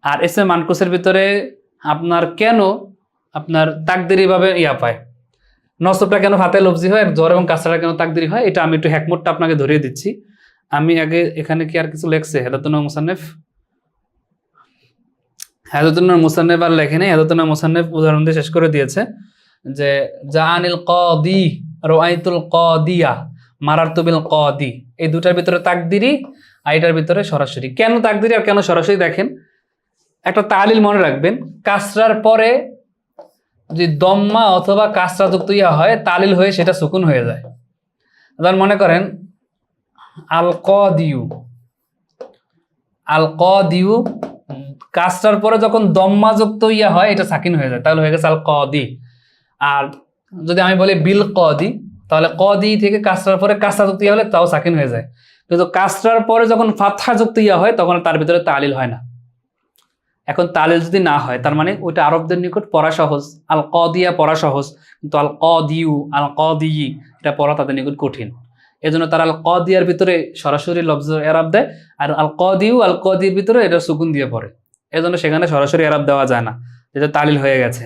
আর এসে মানকুসের ভিতরে আপনার কেন আপনার তাকদিরি ভাবে পায়, নসবটা কেন ফাতে লফজি হয়, আর জর এবং কাসরাটা কেন তাকদিরি হয়, এটা আমি একটু হ্যাকমতটা আপনাকে ধরিয়ে দিচ্ছি। আমি আগে এখানে কি আর কিছু লেখছে হেদাতুন্নাহ মুসান্নেফ, হেদাতুন্নাহ মুসান্নেফ আর লেখেনি, হেদাতুন্নাহ মুসান্নেফ উদাহরণ দিয়ে শেষ করে দিয়েছে যে জাআনিল কাদি রাআইতুল কাদিয়া মারারতু বিল কাদি, এই দুটার ভিতরে তাকদিরি আর এটার ভিতরে সরাসরি। কেন তাকদিরি আর কেন সরাসরি দেখেন, একটা তালিল মনে রাখবেন, কাসরার পরে যদি দম্মা অথবা কাসরা যুক্ত হয় তালিল হয়ে সেটা সুকুন হয়ে যায়। আবার মনে করেন আল কাদিউ, আল কাদিউ কাসরার পরে যখন দম্মা যুক্ত হয় এটা সাকিন হয়ে যায়, তাহলে হয়ে গেছে আল কাদি। আর যদি আমি বলি বিল কাদি, তাহলে কাদি থেকে কাসরার পরে কাসরা যুক্ত হলে তাও সাকিন হয়ে যায়, কিন্তু কাসরার পরে যখন ফাতহা যুক্ত হয় তখন তার ভিতরে তালিল হয় না। এখন তালিল যদি না হয় তার মানে ওইটা আরবদের নিকট পড়া সহজ, আল কাদিয়া পড়া সহজ, কিন্তু আল কাদিউ আল কাদি এটা পড়া তাদের নিকট কঠিন। এজন্য তারা আল কাদিয়ার ভিতরে সরাসরি লফজ এরাব দেয়, আর আল কাদিউ আল কাদির ভিতরে এটা সুকুন দিয়ে পড়ে, এজন্য সেখানে সরাসরি এরাব দেওয়া যায় না, যেটা তালিল হয়ে গেছে।